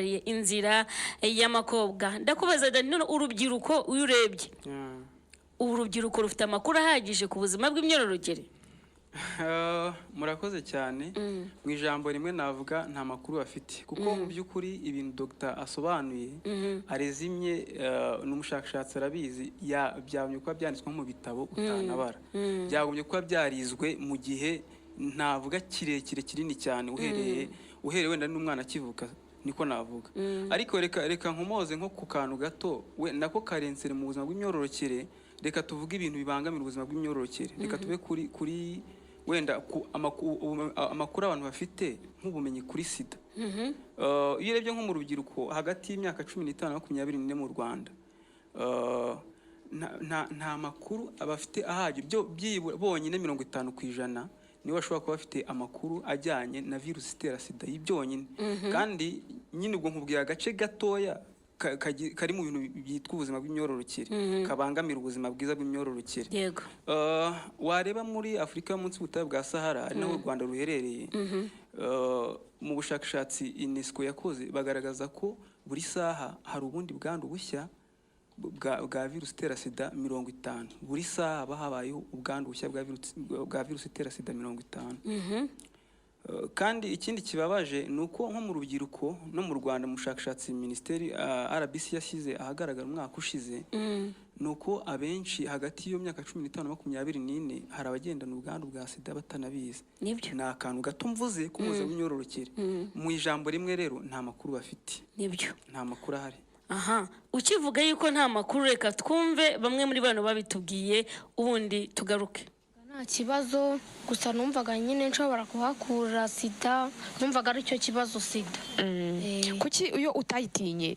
inzira y'amakobwa. Ndakubaza Dani, none urubyiruko uyurebye urubyiruko rufite amakuru ahagije ku buzima bw'imyororokere? Murakoze cyane. Mu ijambo rimwe navuga nta makuru bafite, kuko mu by'ukuri ibintu Dr asobanuye arezimye n'umushakashatsi arabizi, byagumye kuba byanditswe mu bitabo utanabara, byagumye kuba byarizwe mu gihe ntavuga kirekire kinini cyane, uhereye wenda n'umwana akivuka, niko navuga. Ariko reka nkomoze nko ku kantu gato we nako karensere mu buzima bw'imyororokere. Reka tuvuge ibintu bibangamira ubuzima bw'imyororokere. Reka tube kuri wenda amakuru abantu bafite nk'ubumenyi kuri sida. Iyo urebye nko mu rubyiruko hagati y'imyaka 15 na 24 mu Rwanda, nta makuru abafite ahagije, bonyine 50% niwe bashobora kuba bafite amakuru ajyanye na virusi itera sida y'ibyonyine. Kandi nyine ubwo nkubwira agace gatoya kari mu bintu byitwa ubuzima bw'imyororokere, kabangamira ubuzima bwiza bw'imyororokere. Yego. Wareba muri Afurika munsi y'ubutayu bwa Sahara, ari naho u Rwanda ruherereye, mu bushakashatsi UNESCO yakoze bagaragaza ko buri saha hari ubundi bwandu bushya bwa virusi itera sida 50. Buri saha bahabayeho ubwandu bushya bwa virusi itera sida 50. Kandi ikindi kibabaje nuko nko mu rubyiruko no mu Rwanda, mu bushakashatsi Minisiteri RBC yashyize ahagaragara umwaka ushize, nuko abenshi hagati y'iyo myaka 15 na 24 hari abagendana ubwandu bwa sida batanabizi. Nibyo. Ni akantu gato mvuze ku buzima bw'imyororokere. Mu ijambo rimwe rero nta makuru bafite. Nibyo. Nta makuru ahari. Aha, ukivuga yuko nta makuru, reka twumve bamwe muri bano babitubwiye ubundi tugaruke. Nta kibazo, gusa numvaga nyine nshobora kuhakura sida, numvaga ari cyo kibazo sida. Kuki iyo utayitinye?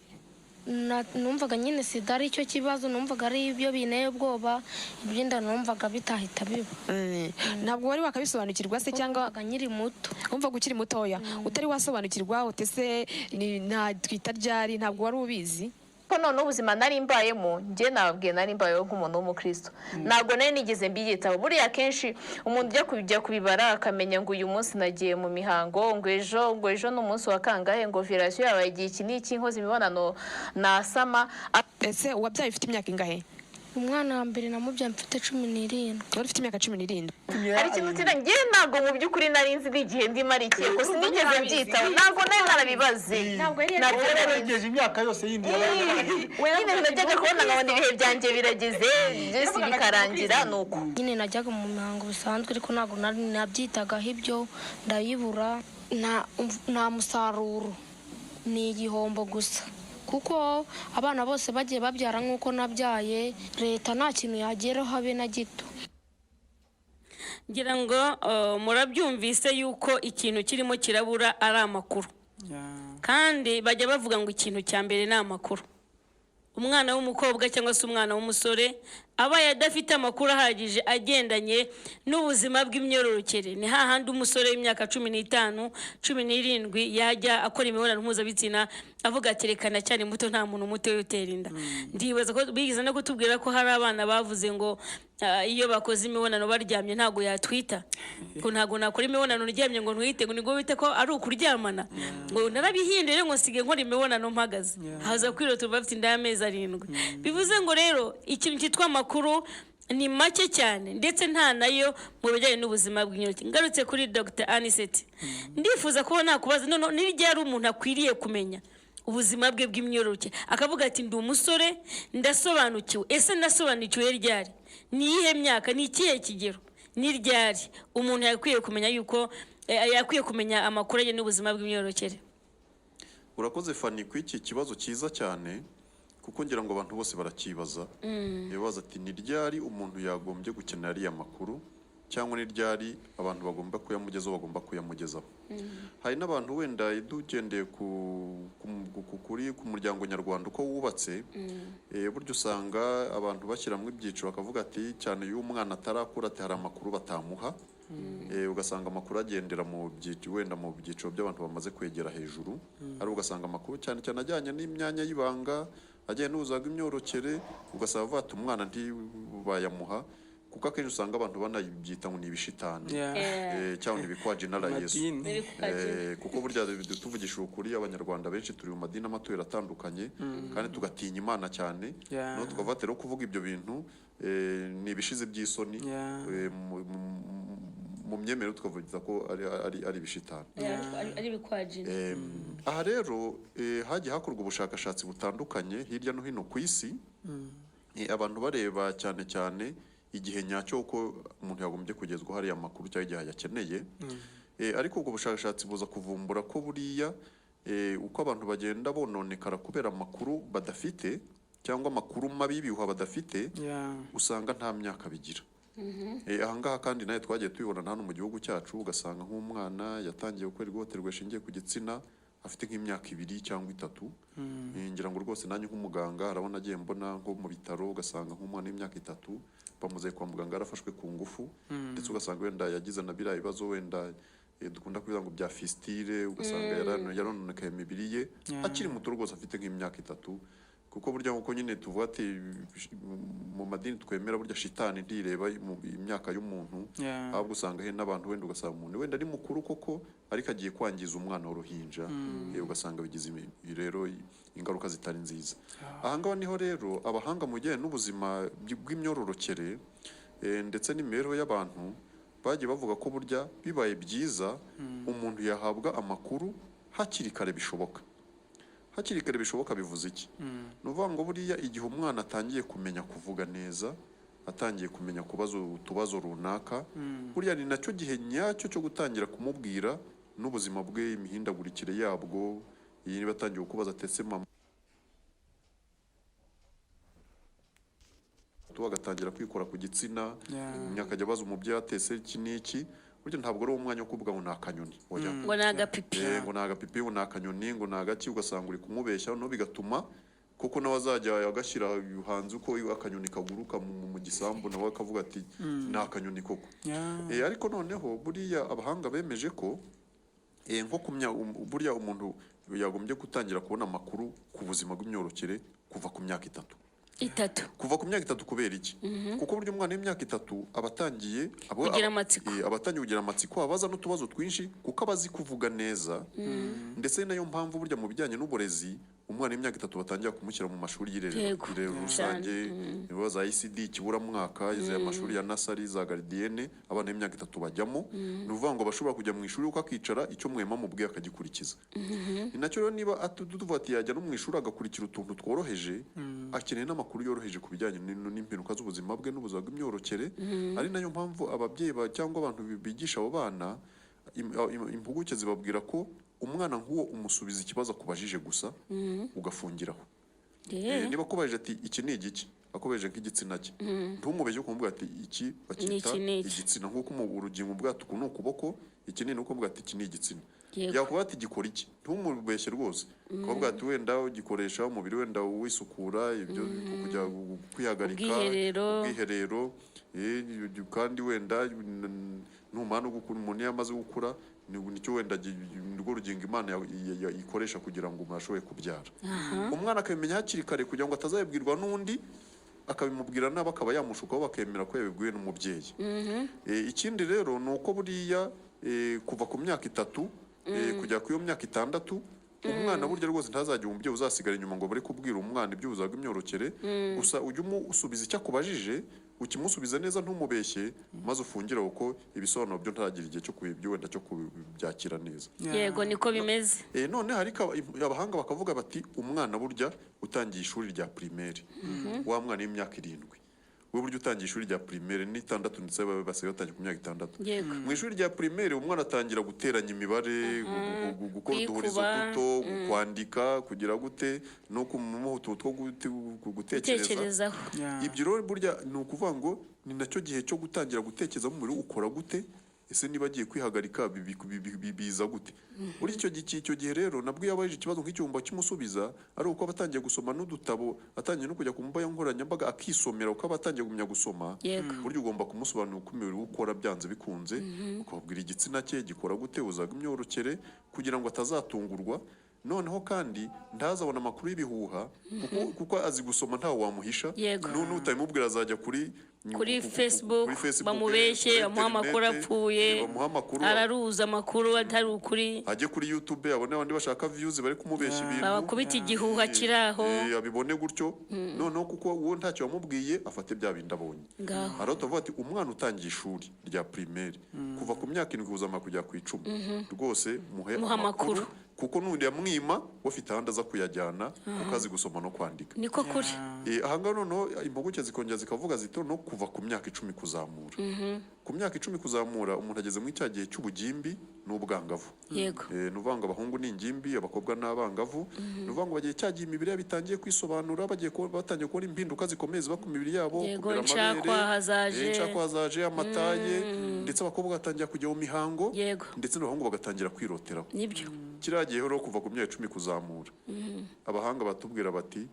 Numvaga nyine sida ari cyo kibazo, numvaga ari ibyo bineye ubwoba, ibyinda numvaga bitahita biba. Ntabwo wari wakabisobanukirwa se, cyangwa nyiri muto? Umvaga ukiri mutoya, utari wasobanukirwa utese nta twita ryari, ntabwo wari ubizi? ko none ubuzima nari mbayemo, nge nababwiye nari mbayeho nk'umuntu w'umukristo, ntabwo nari nigeze mbiyitaho. Buriya kenshi umuntu ujya kubibara akamenya ngo uyu munsi nagiye mu mihango, ngo ejo n'umunsi wa kangahe, ngo virasiyo yabaye igihe iki n'iki, nkoze imibonano nasama. Ese wabyaye ufite imyaka ingahe? Umwana wa mbere namubyaye mfite 17. Wari ufite imyaka 17? Hari ikintu kira nge ntabwo mu by'ukuri nari nzi n'igihe ndimo ari ikihe, ko sinigeze mbyitaho, ntabwo nari narabibaze. Ntabwo yari imyaka yose yindi nyine najyaga kubona nkabona ibihe byanjye birageze byose bikarangira. Nuko nyine najyaga mu mihango bisanzwe, ariko ntabwo nari nabyitagaho ibyo, ndayibura. Nta musaruro, ni igihombo gusa, kuko abana bose bagiye babyara nk'uko nabyaye, leta nta kintu yageraho habe na gito. Ngira ngo murabyumvise yuko ikintu kirimo kirabura ari amakuru. Kandi bajya bavuga ngo ikintu cya mbere ni amakuru. Umwana w'umukobwa cyangwa se umwana w'umusore abaye adafite amakuru ahagije agendanye n'ubuzima bw'imyororokere, ni hahandi umusore w'imyaka 15 17 yajya akora imibonano mpuzabitsina avuga ati reka cyane muto, nta muntu muto yotera inda. Ndibaza ko bigize no kutubwira ko hari abana bavuze ngo iyo bakoze imibonano baryamye ntago yatwita, ko ntago nakora imibonano ryamye ngo ntwite, ngo nigo bite ko ari ukuryamana, ngo narabihinduye ngo nsige nkora imibonano mpagaze, haza kwirota bafite inda y'amezi 7. Bivuze ngo rero ikintu cyitwa amakuru ni make cyane, ndetse nta nayo mu bijyanye n'ubuzima bw'imyororokere. Ngarutse kuri Dr Anicet, ndifuza kubona kubaza none n'iryari umuntu akwiriye kumenya ubuzima bwe bw'imyororokere, akavuga ati ndi umusore ndasobanukiwe. Ese ndasobanukiwe ryari? Ni iyihe myaka? Ni ikihe kigero? Ni ryari umuntu yakwiye kumenya yuko yakwiye kumenya amakuru ye n'ubuzima bw'imyororokere? Urakoze Fanny ku iki kibazo cyiza cyane, kuko ngira ngo abantu bose barakibaza. Yabaza ati ni ryari umuntu yagombye gukenera ariya makuru, cyangwa ni ryari abantu bagomba kuyamugezaho, bagomba kuyamugezaho. Hari n'abantu wenda dugendeye ku muryango nyarwanda uko wubatse, buryo usanga abantu bashyiramo ibyiciro bakavuga ati cyane iyo umwana atarakura ati hari amakuru batamuha. Ugasanga amakuru agendera mu byiciro, wenda mu byiciro by'abantu bamaze kwegera hejuru. Ari ugasanga amakuru cyane cyane ajyanye n'imyanya y'ibanga, ajyanye n'ubuzima bw'imyororokere, ugasanga avuga ati umwana ntibayamuha. kuko akenshi usanga abantu banabyita ngo ni ibishitani cyangwa ni ibikwajinara Yesu kuko burya tuvugisha ukuri abanyarwanda benshi turi mu madini amatorero atandukanye kandi tugatinya Imana cyane no tukavuga rero kuvuga ibyo bintu ni ibishize by'isoni mu myemerere tukavugiza ko ari ibishitani ari ibikwajina. Aha rero hagiye hakorwa ubushakashatsi butandukanye hirya no hino ku isi abantu bareba cyane cyane igihe nyacyo uko umuntu yagombye kugezwa hariya makuru cyangwa igihe yakeneye ariko ubwo bushakashatsi buza kuvumbura ko buriya uko abantu bagenda bononekara kubera amakuru badafite cyangwa amakuru mabi y'ibihuha badafite usanga nta myaka bigira. Ahangaha kandi nawe twagiye tubibona hano mu gihugu cyacu ugasanga nk'umwana yatangiye gukorerwa ihohoterwa rishingiye ku gitsina afite nk'imyaka 2 cyangwa 3 ngira ngo rwose nanjye nk'umuganga arabona agiye mbona nko mu bitaro ugasanga nk'umwana w'imyaka 3 bamuzaye kwa muganga arafashwe ku ngufu ndetse ugasanga wenda yagize na biriya bibazo wenda dukunda kuvuga ngo bya fistile ugasanga yarononekaye imibiri ye akiri muto rwose afite nk'imyaka 3 kuko burya nkuko nyine tuvuga ati mu madini twemera burya shitani ntireba imyaka y'umuntu ahubwo usanga he n'abantu wenda ugasanga umuntu wenda ari mukuru koko ariko agiye kwangiza umwana w'uruhinja ugasanga bigize rero ingaruka zitari nziza. Ahangaho niho rero abahanga mu bijyanye n'ubuzima bw'imyororokere ndetse n'imibereho y'abantu bagiye bavuga ko burya bibaye byiza umuntu yahabwa amakuru hakiri kare bishoboka. Hakiri kare bishoboka bivuze iki? Nuvuga ngo buriya igihe umwana atangiye kumenya kuvuga neza atangiye kumenya kubaza utubazo runaka buriya ni nacyo gihe nyacyo cyo gutangira kumubwira n'ubuzima bwe imihindagurikire yabwo iyi niba atangiye kubaza tese mama agatangira kwikora ku gitsina imyaka ajya abaza umubyeyi atese iki n'iki burya ntabwo ari umwanya wo kuvuga ngo ni akanyoni ngo ni agapipi ngo ni agapipi ngo ni akanyoni ngo ni agaki ugasanga uri kumubeshya no bigatuma kuko nawe azajya agashyira hanze uko akanyoni kaguruka mu gisambu nawe akavuga ati ni akanyoni koko ariko noneho buriya abahanga bemeje ko nko buriya umuntu yagombye gutangira kubona amakuru ku buzima bw'imyororokere kuva ku myaka 3 kuva ku myaka 3 kubera iki kuko buryo umwana w'imyaka 3 abatangiye kugira amatsiko abaza n'utubazo twinshi kuko abazi kuvuga neza ndetse nayo mpamvu burya mu bijyanye n'uburezi umwana w'imyaka 3 batangira kumushyira mu mashuri y'irerero rusange nibo za ICD kiburamwaka izo amashuri ya nasari za gardienne abana b'imyaka 3 bajyamo nuvuga ngo bashobora kujya mu ishuri uko akicara icyo mwema mubwiye akagikurikiza. Ni nacyo rero niba atuduvati yajya no mu ishuri agakurikira utuntu tworoheje akeneye n'amakuru yoroheje ku bijyanye n'impinuka z'ubuzima bwe n'ubuzima bw'imyororokere ari nayo mpamvu ababyeyi cyangwa abantu bigisha abo bana impuguke zibabwira ko umwana nk'uwo umusubiza ikibazo akubajije gusa ugafungiraho niba akubajije ati iki ni igiki akobeje nk'igitsina cye ntumubeshye ukumubwira ati iki bakita igitsina nk'uko urugingo bwatuku ni ukuboko iki ni uko ati iki ni igitsina yakuba ati gikora iki ntumubeshye rwose kuvuga ati wenda ugikoresha umubiri wenda wisukura ibyo kujya kwihagarika ubwiherero kandi wenda numana gukura umuntu yamaze gukura nicyo wenda nirwo rugingo Imana ikoresha kugira ngo umuntu ashobore kubyara. Umwana akabimenya hakiri kare kugira ngo atazabibwirwa n'undi akabimubwira nabi akaba yamushukaho bakemera ko yabibwiwe n'umubyeyi. Ikindi rero ni uko buriya kuva ku myaka 3 kujya ku iyo myaka 6 umwana burya rwose ntazajya umubyeyi uzasigara inyuma ngo bari kubwira umwana iby'ubuzima bw'imyororokere gusa ujye umusubiza icyo akubajije ukimusubiza neza ntumubeshye maze ufungire uko ibisobanuro byo ntaragira igihe cyo wenda cyo kubyakira neza. Yego niko bimeze. None hari abahanga bakavuga bati umwana burya utangiye ishuri rya primaire wa mwana w'imyaka 7 we buryo utangiye ishuri rya primaire ni 6 ndetse basigaye batangiye ku myaka 6 mu ishuri rya primaire umwana atangira guteranya imibare gukora uduhurizo duto kwandika kugira gute no kumuha utwo gutekerezaho ibyo rero burya ni ukuvuga ngo ni nacyo gihe cyo gutangira gutekereza mu mubiri ukora gute ese niba agiye kwihagarika biza gute muri icyo gihe rero nabwo yabaje ikibazo nk'icyumba kimusubiza ari uko abatangiye gusoma n'udutabo atangiye no kujya ku mbuga nkoranyambaga akisomera uko abatangiye gumya gusoma buryo ugomba kumusobanurira uko umubiri ukora byanze bikunze ukabwira igitsina cye gikora gute uzaga imyororokere kugira ngo atazatungurwa noneho kandi ntazabona amakuru y'ibihuha kuko azi gusoma ntawe wamuhisha Yego. n'utabimubwira azajya kuri Facebook bamubeshye bamuha amakuru apfuye araruza amakuru atari ukuri, ajye kuri YouTube abone abandi bashaka views bari kumubeshya ibintu babakubita igihuha kiraho abibone gutyo, noneho kuko uwo ntacyo wamubwiye afate bya bindi abonye. Haro tuvuga ati umwana utangiye ishuri rya primaire kuva ku myaka 7 kuzama kujya ku 10 rwose muhe amakuru kuko nundi yamwima ufite ahandi aza kuyajyana kuko azi gusoma no kwandika. Niko kuri. Ahanga noneho impuguke zikongera zikavuga zito no kuva ku myaka 10 kuzamura. Ku myaka 10 kuzamura umuntu ageze mu icyagihe cy'ubugimbi n'ubwangavu. Yego. Nuvanga abahungu n'ingimbi, abakobwa n'abangavu. Nuvanga bagiye cyagiye imibiri yabitangiye kwisobanura, bagiye batangiye gukora impinduka zikomeye ziba ku mibiri yabo, kumera amabere, nshakwa hazaje amataye, ndetse abakobwa batangira kujya mu mihango, Yego. ndetse n'abahungu bagatangira kwiroteraho. Nibyo. Kiragiye rero kuva ku myaka 10 kuzamura. Abahanga batubwira bati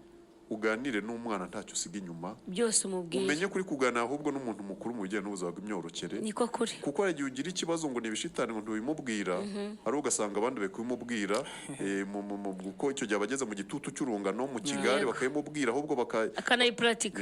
uganire n'umwana ntacyo usiga inyuma, byose umubwiye, umenye kuri kugana ahubwo n'umuntu mukuru mu bijyanye n'ubuzima bw'imyororokere. Niko kuri. Kuko yagiye ugira ikibazo ngo nibishitane ngo ntubimubwira, ari ugasanga abandi bakubimubwira kuko icyo gihe abageze mu gitutu cy'urungano mu kigare bakayimubwira ahubwo akanayipratika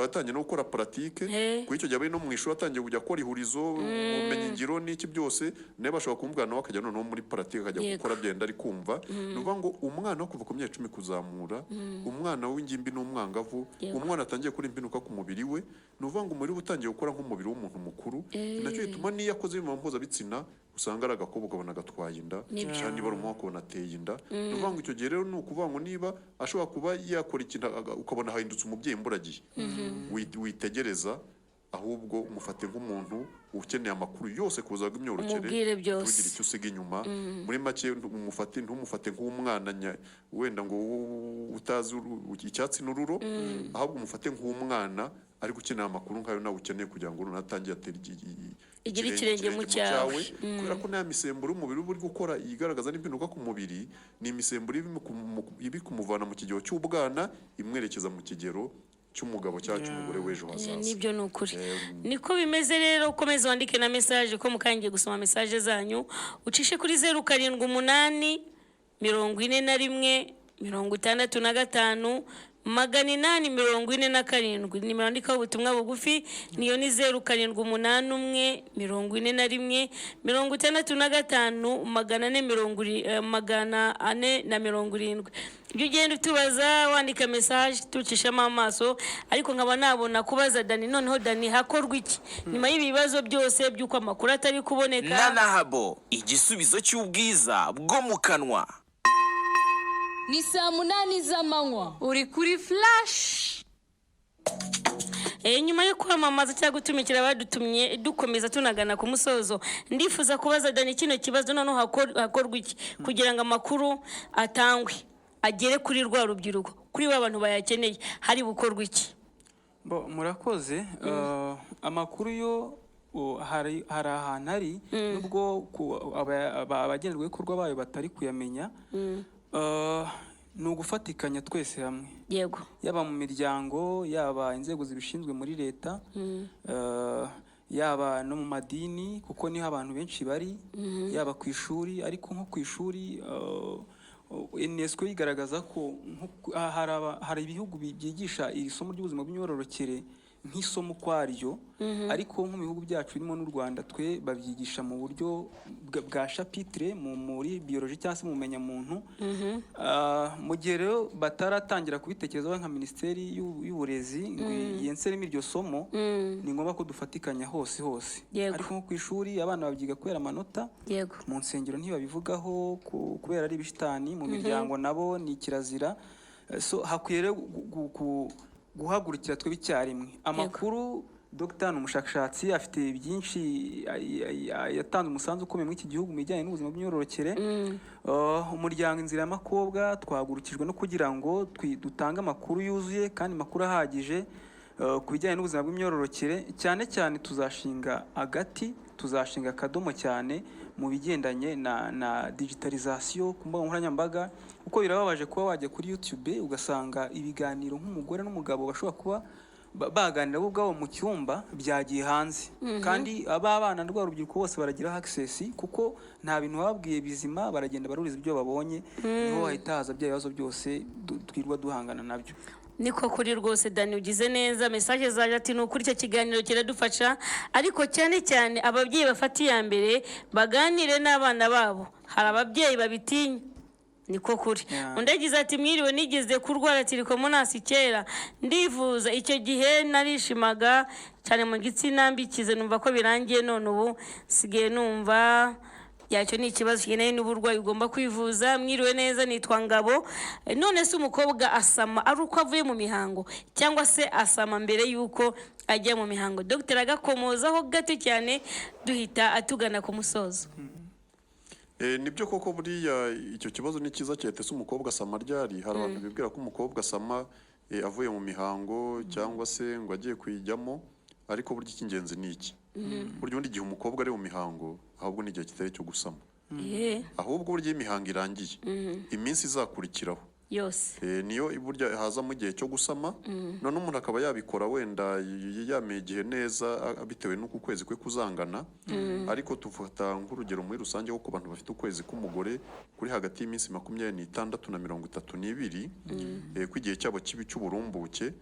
atangiye no gukora pratique kuko icyo gihe bari no mu ishuri atangiye kujya akora ihurizo umenye ingiro n'iki byose naye bashobora kumubwira nawe akajya noneho muri pratique akajya gukora byenda ari kumva. Nuvuga ngo umwana wo kuva ku myaka 10 kuzamura, umwana w'ingimbi n'umwangavu, umwana atangiye kuri impinduka ku mubiri we, nuvuga ngo umubiri utangiye gukora nk'umubiri w'umuntu mukuru, nacyo bituma niyo akoze imibonano mpuzabitsina usanga ari agakobwa ukabona gatwaye inda cyangwa niba ari umuhungu ukabona ateye inda. Nuvuga ngo icyo gihe rero ni ukuvuga ngo niba ashobora kuba yakora ikintu ukabona hahindutse umubyeyi imburagihe, witegereza ahubwo umufate nk'umuntu ukeneye amakuru yose ku buzima bw'imyororokere, ntugire icyo usiga inyuma. Muri make ntumufate nk'umwana wenda ngo utazi icyatsi n'ururo, ahubwo umufate nk'umwana ari gukenera amakuru nk'ayo nawe ukeneye kugira ngo unatangiye atere igira ikirenge mu cyawe, kubera ko nta misemburo y'umubiri uba uri gukora igaragaza n'impinduka ku mubiri, ni imisemburo ibi kumuvana mu kigero cy'ubwana imwerekeza mu kigero cy'umugabo cyangwa cy'umugore w'ejo hazaza. Nibyo ni ukuri. Niko bimeze rero, ukomeze wandike na message ko mukangiye gusoma message zanyu, ucishe kuri 078 41 65 847 nimero ndikaho ubutumwa bugufi niyo ni 078 41 65 470. Ibyo ugenda utubaza wandika message tucishamo amaso, ariko nkaba nabona kubaza Dani, noneho Dani hakorwa iki nyuma y'ibibazo byose by'uko amakuru atari kuboneka? Nanahabo, igisubizo cy'ubwiza bwo mu kanwa. Ni 8 z'amanywa uri kuri Flash. Nyuma yo kwamamaza cyangwa gutumikira abadutumye dukomeza tunagana ku musozo, ndifuza kubaza Dani kino kibazo noneho hakorwa iki kugira ngo amakuru atangwe agere kuri rwa rubyiruko, kuri abantu bayakeneye, hari bukorwa iki? Murakoze. Amakuru yo hari ahantu hari nubwo abagenerwabikorwa bayo batari kuyamenya, ni ugufatikanya twese hamwe. Yego. Yaba mu miryango, yaba inzego zibishinzwe muri leta, yaba no mu madini kuko niho abantu benshi bari, yaba ku ishuri. Ariko nko ku ishuri UNESCO igaragaza ko hari ibihugu byigisha iri somo ry'ubuzima bw'imyororokere nk'isomo kwaryo, ariko nko mu bihugu byacu birimo n'u Rwanda twe babyigisha mu buryo bwa chapitre muri biologie cyangwa se mu bumenyamuntu. Mu gihe rero bataratangira kubitekerezaho nka Minisiteri y'Uburezi ngo yenseremo iryo somo, ni ngombwa ko dufatikanya hose. Ariko nko ku ishuri abana babyiga kubera amanota, mu nsengero ntibabivugaho kubera ari ibishitani, mu miryango nabo ni kirazira. So hakwiye rero guhagurukira twe bicyarimwe. Amakuru Dr. umushakashatsi afite byinshi, yatanze umusanzu ukomeye muri iki gihugu mu bijyanye n'ubuzima bw'imyororokere. Umuryango Inzira y'Amakobwa twahagurukijwe no kugira ngo dutange amakuru yuzuye kandi amakuru ahagije ku bijyanye n'ubuzima bw'imyororokere. Cyane cyane tuzashinga akadomo cyane mu bigendanye na digitalization ku mbuga nkoranyambaga, kuko birababaje kuba wajya kuri YouTube ugasanga ibiganiro nk'umugore n'umugabo bashobora kuba baganira bo ubwabo mu cyumba byagiye hanze kandi abana rwa rubyiruko bose baragira access kuko nta bintu babwiye bizima baragenda baruriza ibyo babonye niho hahita haza bya bibazo byose twirwa duhangana nabyo. Niko kuri rwose Dani ugize neza message zaje ati nukuri icyo kiganiro kiradufasha ariko cyane cyane ababyeyi bafata iya mbere baganire n'abana babo hari ababyeyi babitinya. Niko kuri undi yagize ati mwiriwe nigeze kurwara tirikomonasi kera ndivuza icyo gihe narishimaga cyane mu gitsina mbikize numva ko birangiye none ubu sigaye numva yacyo ni ikibazo kigeneye n'uburwayi ugomba kwivuza. Mwiriwe neza nitwa Ngabo. None se umukobwa asama ari uko avuye mu mihango cyangwa se asama mbere yuko ajya mu mihango? Dr. agakomozaho gato cyane duhita atugana ku musozo. Nibyo koko buriya icyo kibazo ni cyiza cyete se umukobwa asama ryari. Hari abantu bibwira ko umukobwa asama avuye mu mihango cyangwa se ngo agiye kuyijyamo ariko burya icy'ingenzi ni iki burya undi gihe umukobwa ari mu mihango ahubwo ni igihe kitari cyo gusama ahubwo burya imihango irangiye iminsi izakurikiraho yose niyo burya haza mu gihe cyo gusama none umuntu akaba yabikora wenda yameye igihe neza bitewe n'uko ukwezi kwe kuzangana ariko tufata nk'urugero muri rusange ko ku bantu bafite ukwezi k'umugore kuri hagati y'iminsi 26 na 32 ko igihe cyabo kibi cy'uburumbuke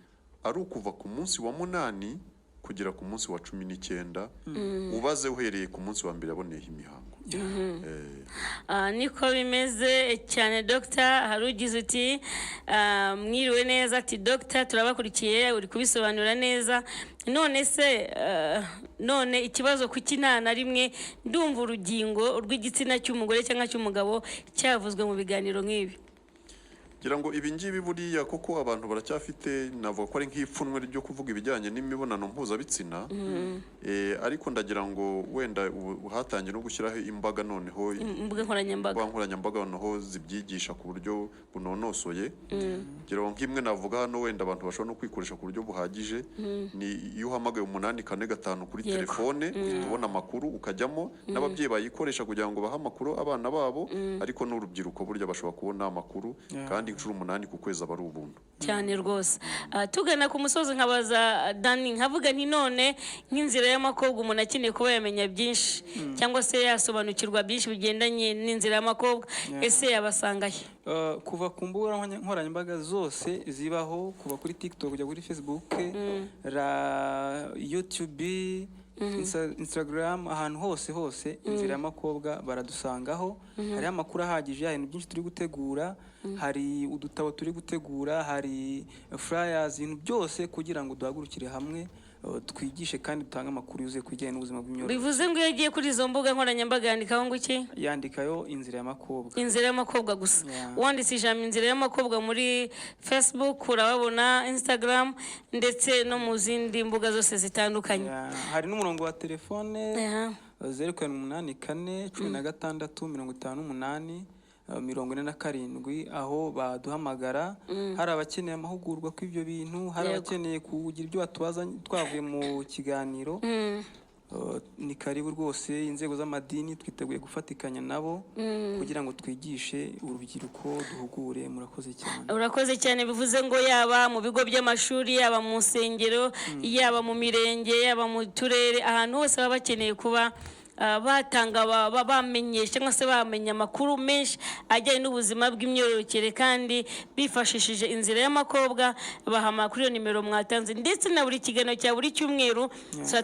ari ukuva ku munsi wa 8 kugera ku munsi wa 19 ubaze uhereye ku munsi wa mbere aboneye imihango. Niko bimeze cyane Dr. Harugize uti mwiriwe neza ati Dr. turabakurikiye uri kubisobanura neza none se none ikibazo kuki nta na rimwe ndumva urugingo rw'igitsina cy'umugore cyangwa cy'umugabo cyavuzwe mu biganiro nk'ibi? Ngira ngo ibi ngibi buriya koko abantu baracyafite navuga ko ari nk'ipfunwe ryo kuvuga ibijyanye n'imibonano mpuzabitsina ariko ndagira ngo wenda uhatangiye no gushyiraho imbaga noneho imbuga nkoranyambaga noneho zibyigisha ku buryo bunonosoye. Ngira ngo nk'imwe navuga hano wenda abantu bashobora no kwikoresha ku buryo buhagije ni iyo uhamagaye 845 kuri telefone ubona amakuru ukajyamo n'ababyeyi bayikoresha kugira ngo bahe amakuru abana babo ariko n'urubyiruko burya bashobora kubona amakuru kandi inshuro 8 ku kwezi aba ari ubuntu cyane rwose. Tugana ku musozi nkabaza Dani nkavuga nti none nk'inzira y'amakobwa umuntu akeneye kuba yamenya byinshi cyangwa se yasobanukirwa byinshi bigendanye n'inzira y'amakobwa ese yabasangaye? Kuva ku mbuga nkoranyambaga zose zibaho kuva kuri TikTok kujya kuri Facebook YouTube Instagram ahantu hose inzira y'amakobwa baradusangaho. Hari amakuru ahagije ibintu byinshi turi gutegura hari udutabo turi gutegura hari flyers ibintu byose kugira ngo duhagurukire hamwe twigishe kandi dutanga amakuru yuzuye kujyanye n'ubuzima bw'imyororokere. Bivuze ngo iyo agiye kuri izo mbuga nkoranyambaga yandikaho ngo iki? Yandikayo inzira y'amakobwa. Inzira y'amakobwa gusa. Wanditse ijambo inzira y'amakobwa muri Facebook urababona Instagram ndetse no mu zindi mbuga zose zitandukanye. Hari n'umurongo wa telefone 084 16 58 47 aho baduhamagara. Hari abakeneye amahugurwa kw'ibyo bintu hari abakeneye kugira ibyo batubaza twavuye mu kiganiro ni karibu rwose. Inzego z'amadini twiteguye gufatikanya nabo kugira ngo twigishe urubyiruko duhugure. Murakoze cyane. Urakoze cyane. Bivuze ngo yaba mu bigo by'amashuri yaba mu nsengero yaba mu mirenge yaba mu turere ahantu hose baba bakeneye kuba batanga bamenyesha cyangwa se bamenya amakuru menshi ajyanye n'ubuzima bw'imyororokere kandi bifashishije inzira y'amakobwa bahama kuri iyo nimero mwatanze ndetse na buri kiganiro cya buri cyumweru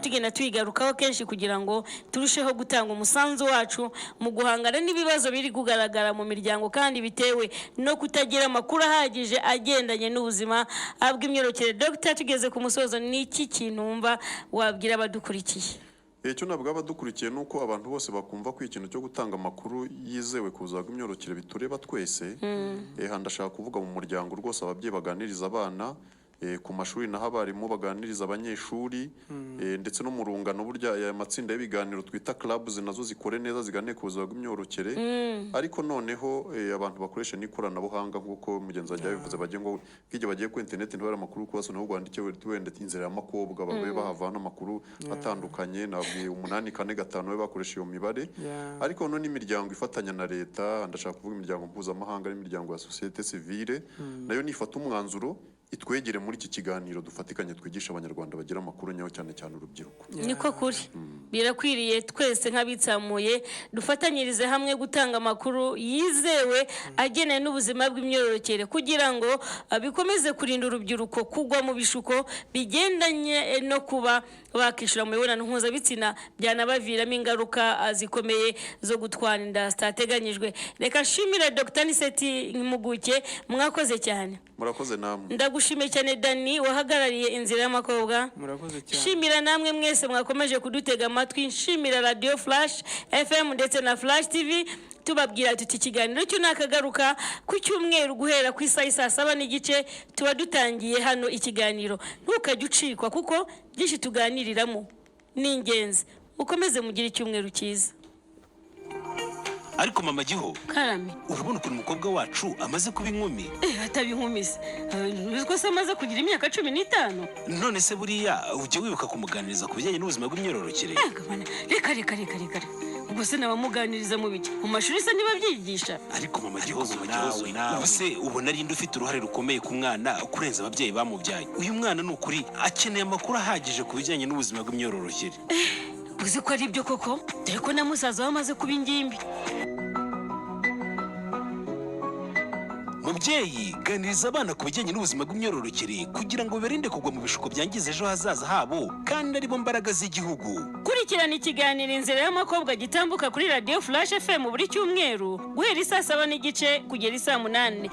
tugenda tuyigarukaho kenshi kugira ngo turusheho gutanga umusanzu wacu mu guhangana n'ibibazo biri kugaragara mu miryango kandi bitewe no kutagira amakuru ahagije agendanye n'ubuzima bw'imyororokere. Dr. tugeze ku musozo ni iki kintu wumva wabwira abadukurikiye? Icyo nabwo abadukurikiye nuko abantu bose bakumva ko ikintu cyo gutanga amakuru yizewe ku buzima bw'imyororokere bitureba twese. Ndashaka kuvuga mu muryango rwose ababyeyi baganiriza abana ku mashuri naho abarimu baganiriza abanyeshuri ndetse no mu rungano burya aya matsinda y'ibiganiro twita clubs nazo zikore neza ziganire ku buzima bw'imyororokere ariko noneho abantu bakoresha n'ikoranabuhanga nk'uko mugenzi wajya bivuze bagiye ngo nk'ijye bagiye ku internet ntibara amakuru ku baso naho Rwandike wenda inzira y'amakobwa babe bahavana amakuru atandukanye nabwiye 845 we bakoresha iyo mibare ariko no n'imiryango ifatanya na leta ndashaka kuvuga imiryango mpuzamahanga n'imiryango ya societe civile nayo nifata umwanzuro itwegere muri iki kiganiro dufatikanye twigisha abanyarwanda bagira amakuru nyayo cyane cyane urubyiruko. Niko kuri birakwiriye twese nk'abitsamuye dufatanyirize hamwe gutanga amakuru yizewe ageneye n'ubuzima bw'imyororokere kugira ngo bikomeze kurinda urubyiruko kugwa mu bishuko bigendanye no kuba bakishura mu mibonano mpuzabitsina byanabaviramo ingaruka zikomeye zo gutwara inda zitateganyijwe. Reka nshimire Dr. Niseti Impuguke, mwakoze cyane. Murakoze namwe. Ndagushimiye cyane Dani wahagarariye inzira y'amakobwa. Murakoze cyane. Shimira namwe mwese mwakomeje kudutega amatwi. Nshimira Radio Flash FM ndetse na Flash TV. Tubabwira tuti ikiganiro cyo nakagaruka ku cyumweru guhera ku isaha 7:30 tuba dutangiye hano ikiganiro. Ntukajye ucikwa kuko byinshi tuganiriramo ni ingenzi. Mukomeze mugire icyumweru cyiza. Ariko mama Giho, Karame, urabona ukuntu umukobwa wacu amaze kuba inkumi? Ataba inkumi se. Bizko se amaze kugira imyaka 15. None se buriya ujye wibuka kumuganiriza ku bijyanye n'ubuzima bw'imyororokere? Reka. Ubwo se nabamuganiriza mu biki? Mu mashuri se niba byigisha? Ariko mama Giho nawe se ubona ari indi ufite uruhare rukomeye ku mwana kurenza ababyeyi bamubyaye. Uyu mwana ni ukuri akeneye amakuru ahagije ku bijyanye n'ubuzima bw'imyororokere. Uzi ko ari byo koko? Dore ko na musaza wamaze kuba ingimbi. Mubyeyi, ganiriza abana ku bijyanye n'ubuzima bw'imyororokere kugira ngo bibarinde kugwa mu bishuko byangiza ejo hazaza habo kandi aribo mbaraga z'igihugu. Kurikirana ikiganiro inzira y'amakobwa gitambuka kuri Radio Flash FM buri cyumweru guhera 7:30 kugera 8:00.